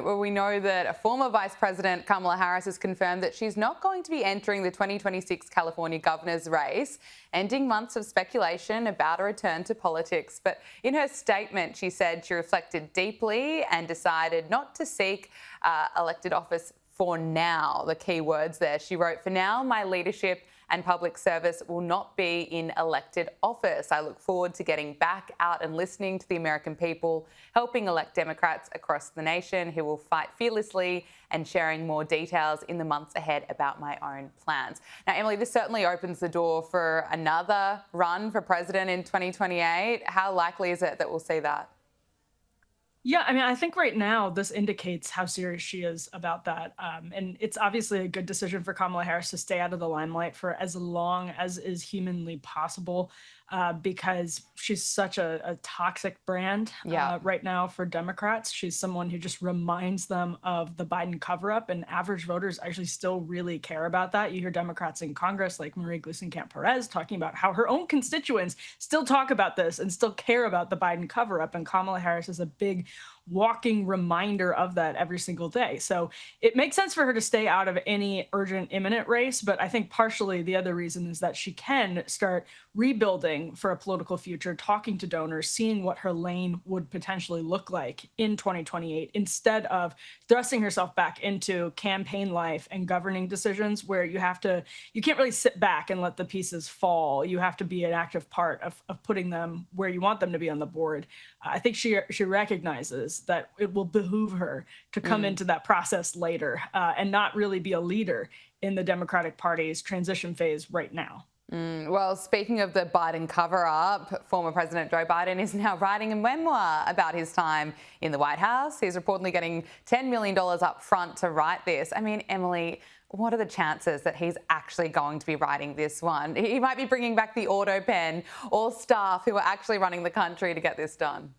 Well, we know that former Vice President Kamala Harris has confirmed that she's not going to be entering the 2026 California governor's race, ending months of speculation about a return to politics. But in her statement, she said she reflected deeply and decided not to seek elected office for now. The key words there. She wrote, "For now, my leadership and public service will not be in elected office. I look forward to getting back out and listening to the American people, helping elect Democrats across the nation who will fight fearlessly and sharing more details in the months ahead about my own plans." Now, Emily, this certainly opens the door for another run for president in 2028. How likely is it that we'll see that? Yeah, I mean, I think right now this indicates how serious she is about that. And it's obviously a good decision for Kamala Harris to stay out of the limelight for as long as is humanly possible, because she's such a toxic brand right now for Democrats. She's someone who just reminds them of the Biden cover-up, and average voters actually still really care about that. You hear Democrats in Congress like Marie Gluesenkamp-Perez talking about how her own constituents still talk about this and still care about the Biden cover-up, and Kamala Harris is a big walking reminder of that every single day. So it makes sense for her to stay out of any urgent, imminent race. But I think partially the other reason is that she can start rebuilding for a political future, talking to donors, seeing what her lane would potentially look like in 2028, instead of thrusting herself back into campaign life and governing decisions where you can't really sit back and let the pieces fall. You have to be an active part of putting them where you want them to be on the board. I think she recognizes that it will behoove her to come into that process later and not really be a leader in the Democratic Party's transition phase right now. Well, speaking of the Biden cover-up, former President Joe Biden is now writing a memoir about his time in the White House. He's reportedly getting $10 million up front to write this. I mean, Emily, what are the chances that he's actually going to be writing this one? He might be bringing back the auto pen or staff who are actually running the country to get this done.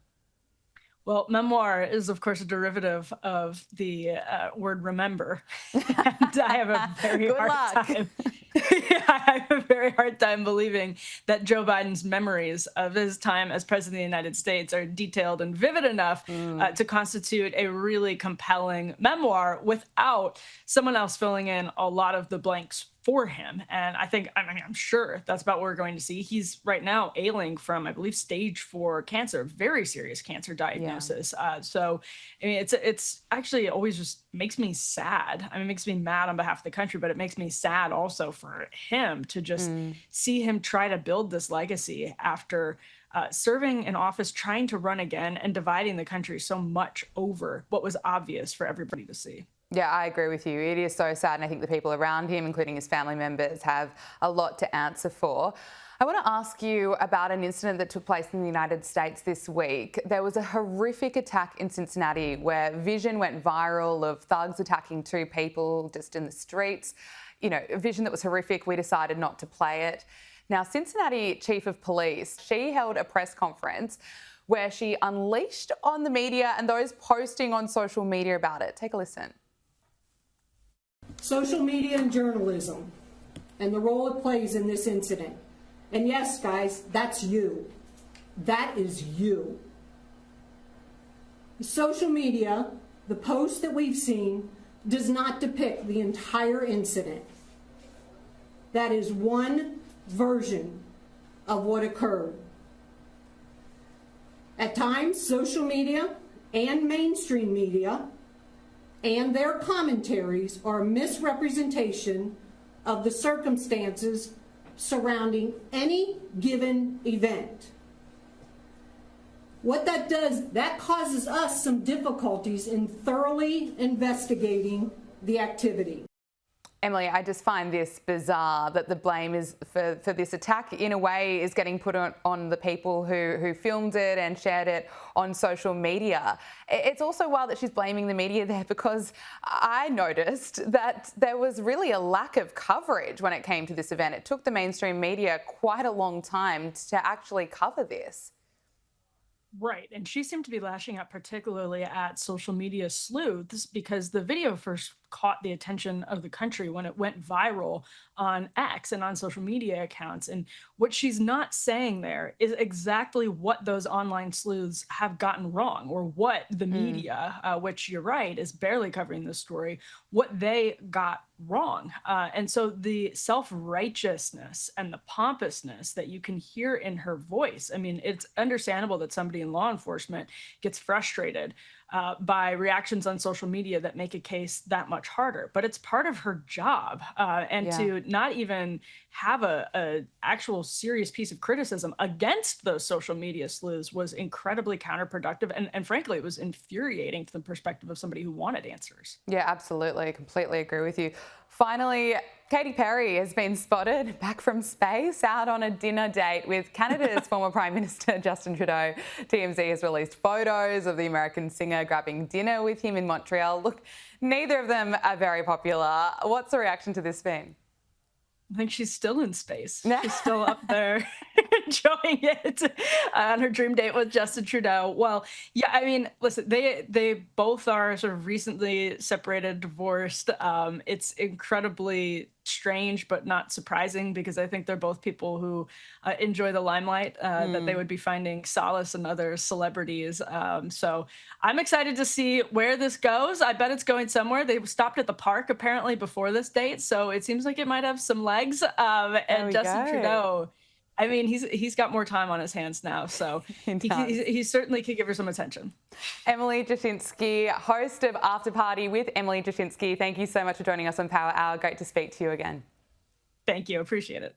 Well, memoir is, of course, a derivative of the word remember. And I have a very hard time. I have a very hard time believing that Joe Biden's memories of his time as president of the United States are detailed and vivid enough to constitute a really compelling memoir without someone else filling in a lot of the blanks for him. And I'm sure that's about what we're going to see. He's right now ailing from, I believe, stage 4 cancer, very serious cancer diagnosis. So, I mean, it's actually always just makes me sad. I mean, it makes me mad on behalf of the country, but it makes me sad also for him to just see him try to build this legacy after serving in office, trying to run again, and dividing the country so much over what was obvious for everybody to see. Yeah, I agree with you. It is so sad, and I think the people around him, including his family members, have a lot to answer for. I want to ask you about an incident that took place in the United States this week. There was a horrific attack in Cincinnati where vision went viral of thugs attacking 2 people just in the streets. You know, a vision that was horrific. We decided not to play it. Now, Cincinnati Chief of Police, she held a press conference where she unleashed on the media and those posting on social media about it. Take a listen. Social media and journalism and the role it plays in this incident. And yes, guys, that's you. That is you. Social media, the post that we've seen, does not depict the entire incident. That is one version of what occurred. At times, social media and mainstream media and their commentaries are a misrepresentation of the circumstances surrounding any given event. What that does, that causes us some difficulties in thoroughly investigating the activity. Emily, I just find this bizarre that the blame is for this attack in a way is getting put on the people who filmed it and shared it on social media. It's also wild that she's blaming the media there, because I noticed that there was really a lack of coverage when it came to this event. It took the mainstream media quite a long time to actually cover this. Right. And she seemed to be lashing out particularly at social media sleuths because the video first caught the attention of the country when it went viral on X and on social media accounts. And what she's not saying there is exactly what those online sleuths have gotten wrong, or what the media, which you're right, is barely covering this story, what they got wrong. And so the self-righteousness and the pompousness that you can hear in her voice, I mean, it's understandable that somebody in law enforcement gets frustrated by reactions on social media that make a case that much harder, but it's part of her job. And to not even have a actual serious piece of criticism against those social media sleuths was incredibly counterproductive. And frankly, it was infuriating to the perspective of somebody who wanted answers. Yeah, absolutely. Completely agree with you. Finally, Katy Perry has been spotted back from space out on a dinner date with Canada's former Prime Minister Justin Trudeau. TMZ has released photos of the American singer grabbing dinner with him in Montreal. Look, neither of them are very popular. What's the reaction to this been? I think she's still in space. She's still up there enjoying it on her dream date with Justin Trudeau. Well, yeah, I mean, listen, they both are sort of recently separated, divorced. It's incredibly strange, but not surprising, because I think they're both people who enjoy the limelight, that they would be finding solace in other celebrities. So I'm excited to see where this goes. I bet it's going somewhere. They stopped at the park apparently before this date, so it seems like it might have some legs. And Justin Trudeau, I mean, he's got more time on his hands now, so he certainly could give her some attention. Emily Jashinsky, host of After Party with Emily Jashinsky, thank you so much for joining us on Power Hour. Great to speak to you again. Thank you. Appreciate it.